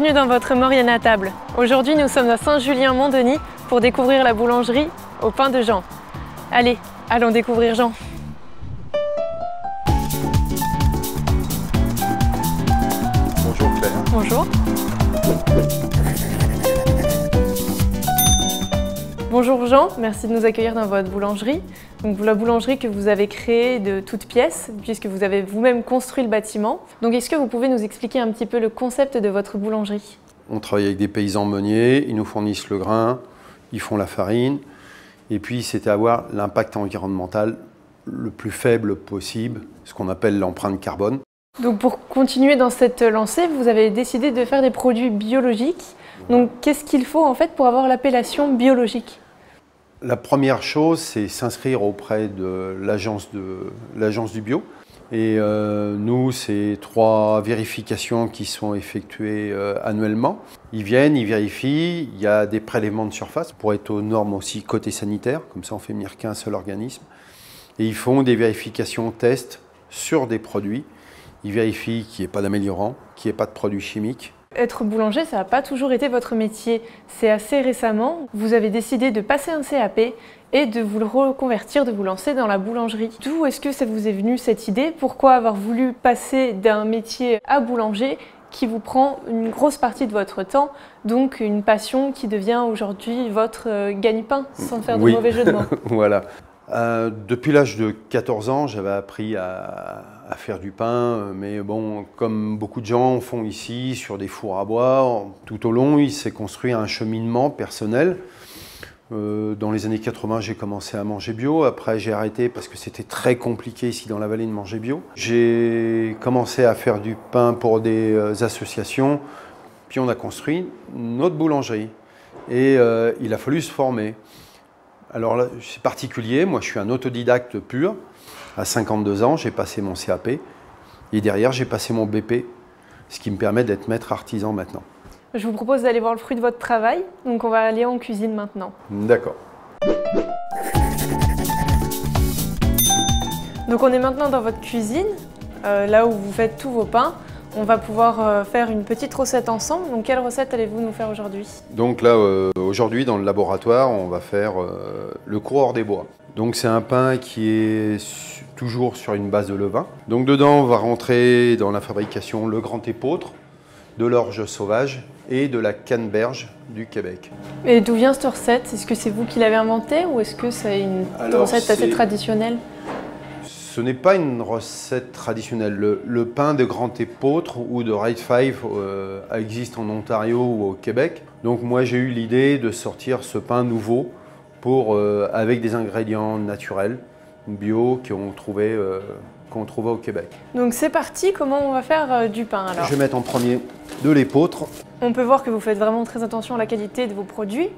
Bienvenue dans votre Maurienne à table. Aujourd'hui, nous sommes à Saint-Julien-Mont-Denis pour découvrir la boulangerie au pain de Jean. Allez, allons découvrir Jean. Bonjour Claire. Bonjour. Bonjour Jean, merci de nous accueillir dans votre boulangerie. Donc la boulangerie que vous avez créée de toutes pièces, puisque vous avez vous-même construit le bâtiment. Donc est-ce que vous pouvez nous expliquer un petit peu le concept de votre boulangerie? On travaille avec des paysans meuniers, ils nous fournissent le grain, ils font la farine. Et puis c'était avoir l'impact environnemental le plus faible possible, ce qu'on appelle l'empreinte carbone. Donc pour continuer dans cette lancée, vous avez décidé de faire des produits biologiques. Donc qu'est-ce qu'il faut en fait pour avoir l'appellation biologique? La première chose, c'est s'inscrire auprès de l'agence du bio. Et nous, c'est 3 vérifications qui sont effectuées annuellement. Ils viennent, ils vérifient, il y a des prélèvements de surface pour être aux normes aussi côté sanitaire, comme ça on fait venir qu'un seul organisme. Et ils font des vérifications tests sur des produits. Ils vérifient qu'il n'y ait pas d'améliorants, qu'il n'y ait pas de produits chimiques. Être boulanger, ça n'a pas toujours été votre métier. C'est assez récemment, vous avez décidé de passer un CAP et de vous le reconvertir, de vous lancer dans la boulangerie. D'où est-ce que ça vous est venu cette idée? Pourquoi avoir voulu passer d'un métier à boulanger qui vous prend une grosse partie de votre temps, donc une passion qui devient aujourd'hui votre gagne-pain, sans faire de mauvais jeu de mots? Voilà. Depuis l'âge de 14 ans, j'avais appris à faire du pain, mais bon, comme beaucoup de gens font ici, sur des fours à bois, tout au long, il s'est construit un cheminement personnel. Dans les années 80, j'ai commencé à manger bio. Après, j'ai arrêté parce que c'était très compliqué ici dans la vallée de manger bio. J'ai commencé à faire du pain pour des associations. Puis on a construit notre boulangerie. Et il a fallu se former. Alors là, c'est particulier. Moi, je suis un autodidacte pur. À 52 ans, j'ai passé mon CAP. Et derrière, j'ai passé mon BP, ce qui me permet d'être maître artisan maintenant. Je vous propose d'aller voir le fruit de votre travail, donc on va aller en cuisine maintenant. D'accord. Donc on est maintenant dans votre cuisine, là où vous faites tous vos pains. On va pouvoir faire une petite recette ensemble. Donc quelle recette allez-vous nous faire aujourd'hui? Donc là, aujourd'hui, dans le laboratoire, on va faire le coureur des bois. Donc c'est un pain qui est toujours sur une base de levain. Donc dedans, on va rentrer dans la fabrication le grand épeautre, de l'orge sauvage et de la canneberge du Québec. Et d'où vient cette recette? Est-ce que c'est vous qui l'avez inventée ou est-ce que c'est une recette assez traditionnelle? Ce n'est pas une recette traditionnelle. Le pain de grand épeautre ou de Rite Five existe en Ontario ou au Québec. Donc moi j'ai eu l'idée de sortir ce pain nouveau avec des ingrédients naturels, bio, qu'on trouvait au Québec. Donc c'est parti, comment on va faire du pain alors? Je vais mettre en premier de l'épeautre. On peut voir que vous faites vraiment très attention à la qualité de vos produits.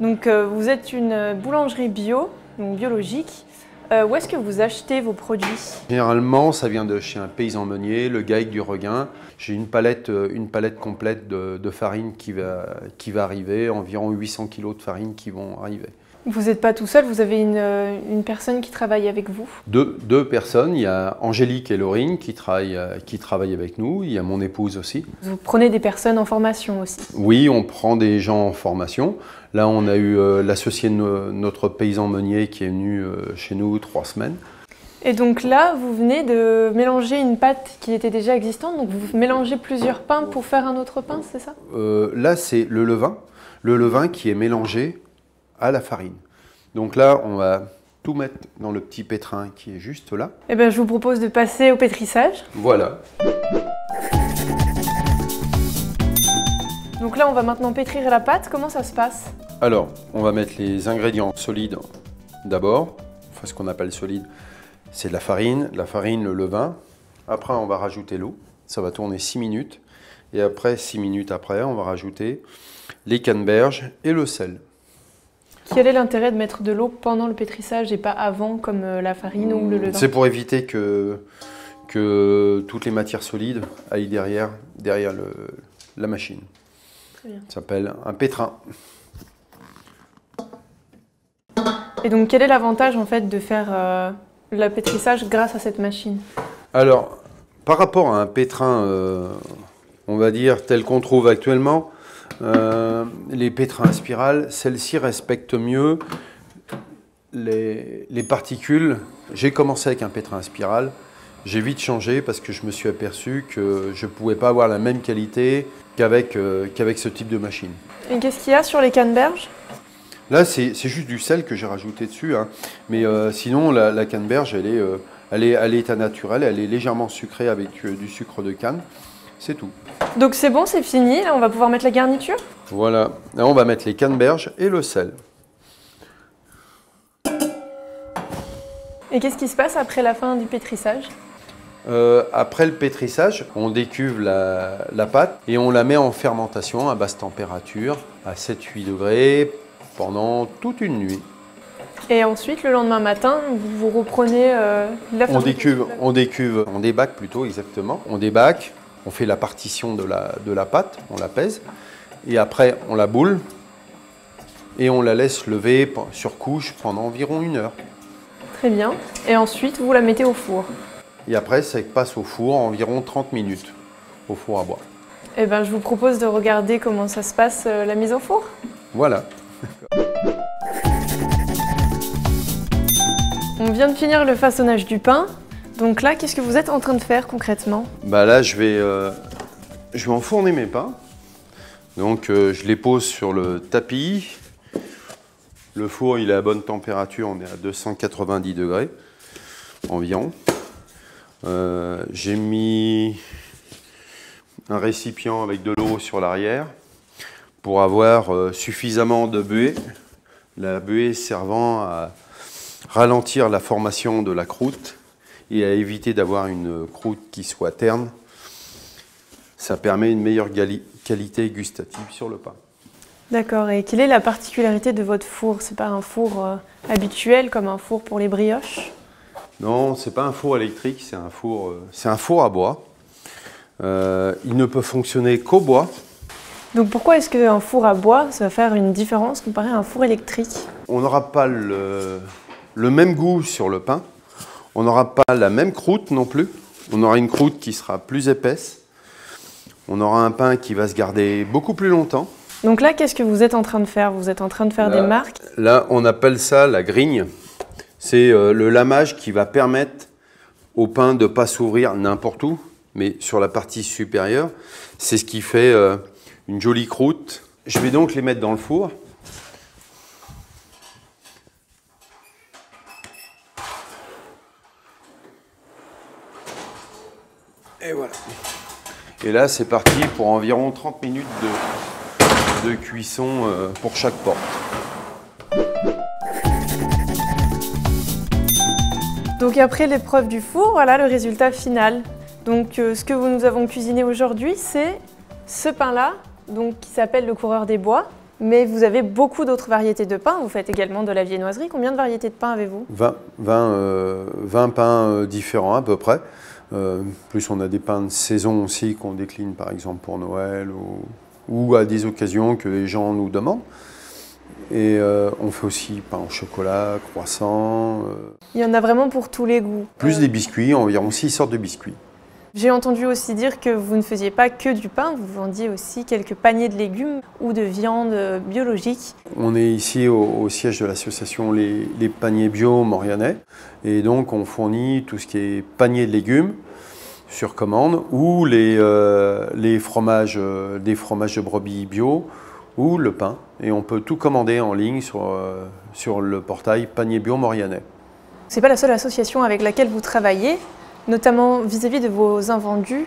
Donc vous êtes une boulangerie bio, donc biologique. Où est-ce que vous achetez vos produits? Généralement, ça vient de chez un paysan meunier, le Gaïc du Regain. J'ai une palette complète de farine qui va arriver, environ 800 kg de farine qui vont arriver. Vous n'êtes pas tout seul, vous avez une personne qui travaille avec vous? Deux personnes, il y a Angélique et Laurine qui travaillent avec nous, il y a mon épouse aussi. Vous prenez des personnes en formation aussi? Oui, on prend des gens en formation. Là, on a eu l'associé de notre paysan meunier qui est venu chez nous 3 semaines. Et donc là, vous venez de mélanger une pâte qui était déjà existante, donc vous mélangez plusieurs pains pour faire un autre pain, c'est ça? Là, c'est le levain qui est mélangé à la farine. Donc là, on va tout mettre dans le petit pétrin qui est juste là. Eh bien, je vous propose de passer au pétrissage. Voilà. Donc là, on va maintenant pétrir la pâte. Comment ça se passe? Alors, on va mettre les ingrédients solides d'abord. Enfin, ce qu'on appelle solide, c'est de la farine, le levain. Après, on va rajouter l'eau. Ça va tourner 6 minutes. Et après, 6 minutes après, on va rajouter les canneberges et le sel. Quel est l'intérêt de mettre de l'eau pendant le pétrissage et pas avant, comme la farine ou le levain? C'est pour éviter que toutes les matières solides aillent derrière la machine. Très bien. Ça s'appelle un pétrin. Et donc, quel est l'avantage en fait de faire le pétrissage grâce à cette machine? Alors, par rapport à un pétrin, on va dire, telles qu'on trouve actuellement, les pétrins à spirale, celles-ci respectent mieux les particules. J'ai commencé avec un pétrin à spirale, j'ai vite changé parce que je me suis aperçu que je ne pouvais pas avoir la même qualité qu'avec ce type de machine. Et qu'est-ce qu'il y a sur les canneberges? Là, c'est juste du sel que j'ai rajouté dessus, hein. Mais sinon, la canneberge, elle est à l'état naturel, elle est légèrement sucrée avec du sucre de canne, c'est tout. Donc c'est bon, c'est fini, là on va pouvoir mettre la garniture? Voilà, là on va mettre les canneberges et le sel. Et qu'est-ce qui se passe après la fin du pétrissage? Après le pétrissage, on décuve la pâte et on la met en fermentation à basse température, à 7-8 degrés, pendant toute une nuit. Et ensuite, le lendemain matin, vous reprenez la fermentation? On débac plutôt exactement. On débac, on fait la partition de la pâte, on la pèse, et après on la boule et on la laisse lever sur couche pendant environ 1 heure. Très bien. Et ensuite, vous la mettez au four? Et après, ça passe au four environ 30 minutes, au four à bois. Eh bien, je vous propose de regarder comment ça se passe, la mise au four. Voilà. On vient de finir le façonnage du pain. Donc là, qu'est-ce que vous êtes en train de faire concrètement? Bah là, je vais enfourner mes pains. Donc, je les pose sur le tapis. Le four, il est à bonne température, on est à 290 degrés environ. J'ai mis un récipient avec de l'eau sur l'arrière pour avoir suffisamment de buée. La buée servant à ralentir la formation de la croûte et à éviter d'avoir une croûte qui soit terne. Ça permet une meilleure qualité gustative sur le pain. D'accord. Et quelle est la particularité de votre four? C'est pas un four habituel comme un four pour les brioches? Non, c'est pas un four électrique, c'est un four à bois. Il ne peut fonctionner qu'au bois. Donc pourquoi est-ce qu'un four à bois, ça va faire une différence comparé à un four électrique? On n'aura pas le même goût sur le pain. On n'aura pas la même croûte non plus. On aura une croûte qui sera plus épaisse. On aura un pain qui va se garder beaucoup plus longtemps. Donc là, qu'est-ce que vous êtes en train de faire? Vous êtes en train de faire des marques? Là, on appelle ça la grigne. C'est le lamage qui va permettre au pain de ne pas s'ouvrir n'importe où, mais sur la partie supérieure. C'est ce qui fait une jolie croûte. Je vais donc les mettre dans le four. Et voilà. Et là, c'est parti pour environ 30 minutes de cuisson pour chaque porte. Donc après l'épreuve du four, voilà le résultat final. Donc ce que nous avons cuisiné aujourd'hui, c'est ce pain-là, donc qui s'appelle le coureur des bois. Mais vous avez beaucoup d'autres variétés de pain. Vous faites également de la viennoiserie. Combien de variétés de pain avez-vous? 20 pains différents à peu près. Plus on a des pains de saison aussi qu'on décline par exemple pour Noël ou à des occasions que les gens nous demandent. Et on fait aussi pain au chocolat, croissant. Il y en a vraiment pour tous les goûts. Plus des biscuits, environ 6 sortes de biscuits. J'ai entendu aussi dire que vous ne faisiez pas que du pain, vous vendiez aussi quelques paniers de légumes ou de viande biologique. On est ici au siège de l'association les Paniers Bio Morianais. Et donc on fournit tout ce qui est panier de légumes sur commande ou les fromages, des fromages de brebis bio ou le pain. Et on peut tout commander en ligne sur le portail Paniers Bio Morianais. Ce n'est pas la seule association avec laquelle vous travaillez, notamment vis-à-vis de vos invendus,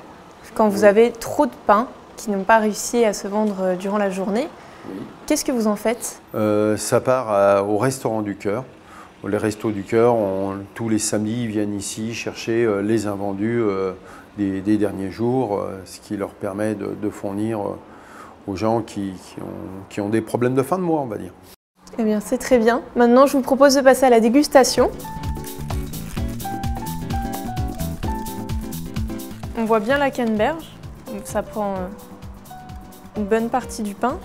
quand vous avez trop de pain qui n'ont pas réussi à se vendre durant la journée. Qu'est-ce que vous en faites? Ça part au Restaurant du Cœur. Les Restos du Cœur, tous les samedis, ils viennent ici chercher les invendus des derniers jours, ce qui leur permet de fournir aux gens qui ont des problèmes de fin de mois, on va dire. Eh bien, c'est très bien. Maintenant, je vous propose de passer à la dégustation. On voit bien la canneberge, ça prend une bonne partie du pain.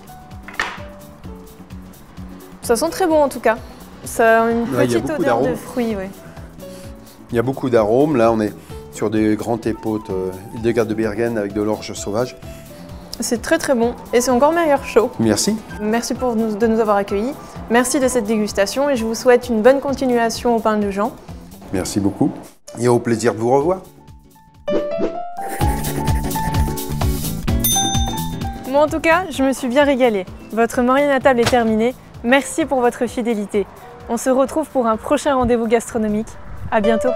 Ça sent très bon en tout cas. Ça a une petite odeur de fruits. Ouais. Il y a beaucoup d'arômes. Là, on est sur des grandes épautes de garde de Bergen avec de l'orge sauvage. C'est très très bon et c'est encore meilleur chaud. Merci. Merci de nous avoir accueillis. Merci de cette dégustation et je vous souhaite une bonne continuation au pain de Jean. Merci beaucoup et au plaisir de vous revoir. Moi en tout cas, je me suis bien régalée. Votre Maurienne à table est terminée. Merci pour votre fidélité. On se retrouve pour un prochain rendez-vous gastronomique. À bientôt.